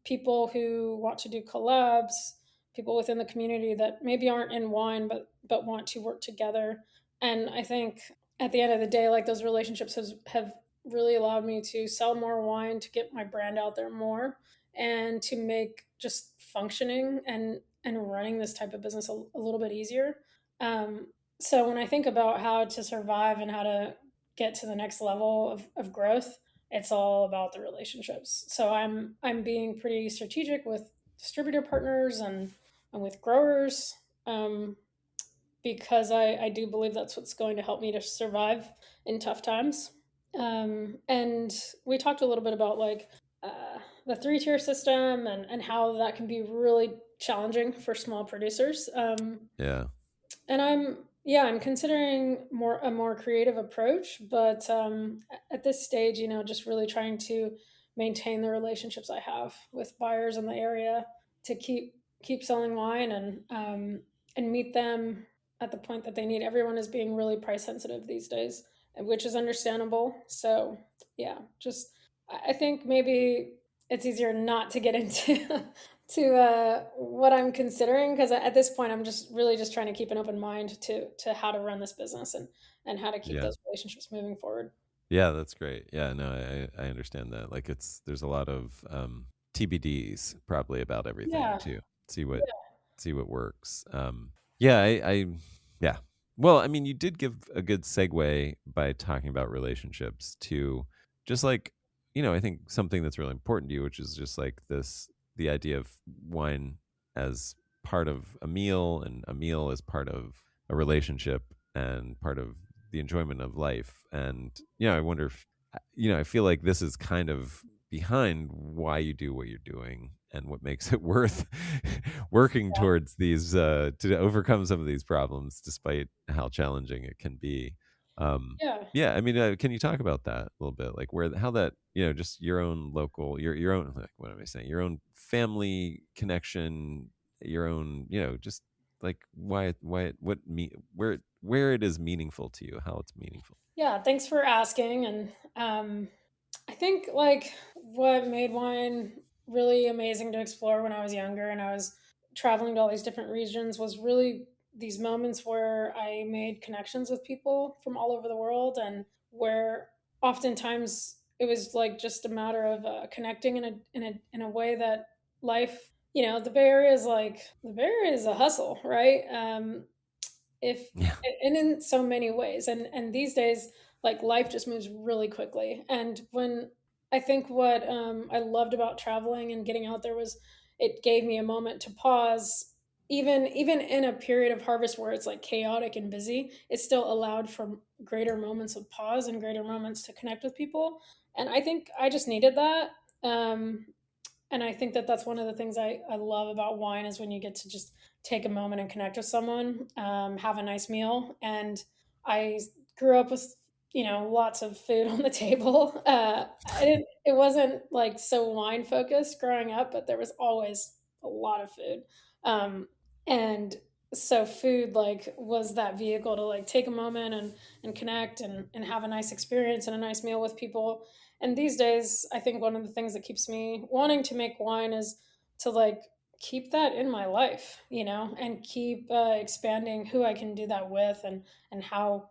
people who want to do collabs, people within the community that maybe aren't in wine but want to work together. And I think at the end of the day, like those relationships have really allowed me to sell more wine, to get my brand out there more, and to make just functioning and running this type of business a little bit easier. Um, so when I think about how to survive and how to get to the next level of growth, it's all about the relationships. So I'm being pretty strategic with distributor partners and with growers, um, because I do believe that's what's going to help me to survive in tough times. And we talked a little bit about like the 3 tier system and how that can be really challenging for small producers. Yeah. And I'm considering a more creative approach, but at this stage, just really trying to maintain the relationships I have with buyers in the area to keep selling wine and meet them at the point that they need. Everyone is being really price sensitive these days, which is understandable. So yeah, just I think maybe it's easier not to get into to what I'm considering, because at this point I'm just really just trying to keep an open mind to how to run this business and how to keep Yeah. those relationships moving forward. Yeah, that's great. Yeah, no, I understand that. Like there's a lot of TBDs probably about everything Yeah, too. See what yeah, see what works. Yeah, yeah. Well, I mean, you did give a good segue by talking about relationships to just like, I think something that's really important to you, which is just like the idea of wine as part of a meal, and a meal as part of a relationship and part of the enjoyment of life. And I wonder if I feel like this is kind of behind why you do what you're doing and what makes it worth working towards these to overcome some of these problems despite how challenging it can be. yeah. Yeah, I mean, can you talk about that a little bit, like where how that just your own local, your own, like, what am I saying, your own family connection, your own, just like what me where it is meaningful to you, how it's meaningful. Yeah, thanks for asking. And I think like what made wine really amazing to explore when I was younger and I was traveling to all these different regions was really these moments where I made connections with people from all over the world, and where oftentimes it was like just a matter of connecting in a way that life, the Bay Area is a hustle, right? If Yeah. And in so many ways, and these days like life just moves really quickly. And when I think what I loved about traveling and getting out there was it gave me a moment to pause. Even in a period of harvest where it's like chaotic and busy, it still allowed for greater moments of pause and greater moments to connect with people. And I think I just needed that. And I think that that's one of the things I love about wine is when you get to just take a moment and connect with someone, have a nice meal. And I grew up with, lots of food on the table. It wasn't like so wine focused growing up, but there was always a lot of food. And so food like was that vehicle to like take a moment and connect and have a nice experience and a nice meal with people. And these days, I think one of the things that keeps me wanting to make wine is to like keep that in my life, and keep expanding who I can do that with, and how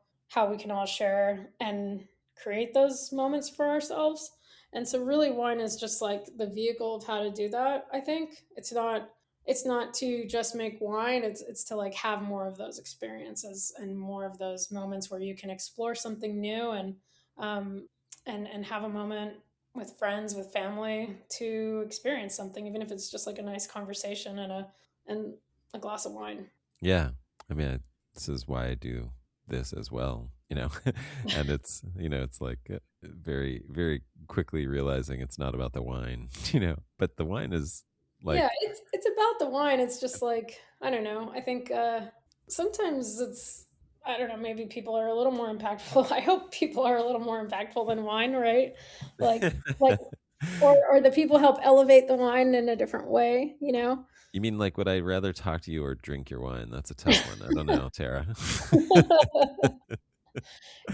we can all share and create those moments for ourselves. And so really wine is just like the vehicle of how to do that. I think it's not to just make wine, it's to like have more of those experiences and more of those moments where you can explore something new, um, and have a moment with friends, with family, to experience something, even if it's just like a nice conversation and a glass of wine. Yeah. I mean, this is why I do this as well, and it's like very, very quickly realizing it's not about the wine, but the wine is Yeah, like, it's about the wine. It's just like, I don't know. I think sometimes it's, I don't know, maybe people are a little more impactful. I hope people are a little more impactful than wine, right? Like like or the people help elevate the wine in a different way. you mean like, would I rather talk to you or drink your wine? That's a tough one. I don't know, Tara.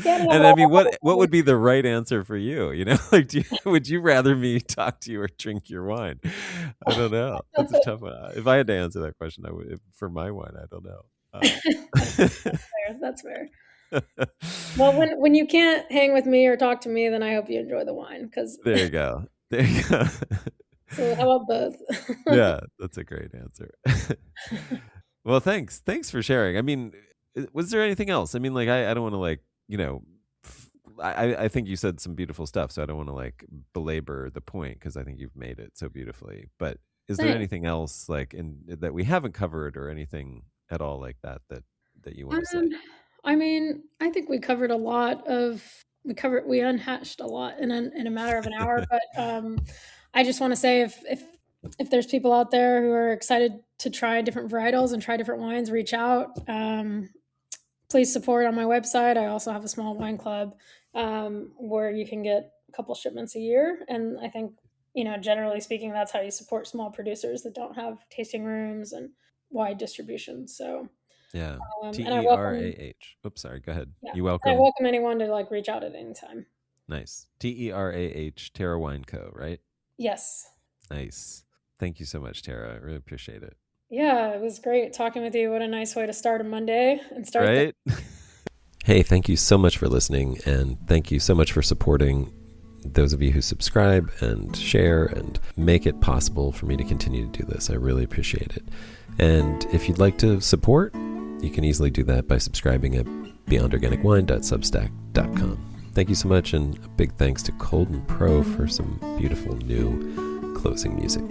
Can't have And I mean, all. what would be the right answer for you? Like, would you rather me talk to you or drink your wine? I don't know. That's a tough one. If I had to answer that question, I would, for my wine. I don't know. That's fair. That's fair. Well, when you can't hang with me or talk to me, then I hope you enjoy the wine. Because There you go. There you go. so how about both? Yeah, that's a great answer. Well, thanks. Thanks for sharing. I mean, was there anything else? I mean, like, I don't want to like, f- I think you said some beautiful stuff, so I don't want to like belabor the point because I think you've made it so beautifully. But is there Thanks. anything else like in that we haven't covered, or anything at all like that you want to say? Um, I mean, I think we covered a lot of we unhatched a lot in a matter of an hour. But I just want to say if there's people out there who are excited to try different varietals and try different wines, reach out. Please support on my website. I also have a small wine club where you can get a couple shipments a year. And I think, generally speaking, that's how you support small producers that don't have tasting rooms and wide distribution. So, Yeah. and I welcome, Terah. Oops, sorry. Go ahead. yeah, You I welcome. welcome anyone to like reach out at any time. Nice. Terah, Terah Wine Co., right? Yes. Nice. Thank you so much, Terah. I really appreciate it. Yeah, it was great talking with you. What a nice way to start a Monday and start right? Hey, thank you so much for listening, and thank you so much for supporting those of you who subscribe and share and make it possible for me to continue to do this. I really appreciate it. And if you'd like to support, you can easily do that by subscribing at beyondorganicwine.substack.com. Thank you so much, and a big thanks to Colden Pro for some beautiful new closing music.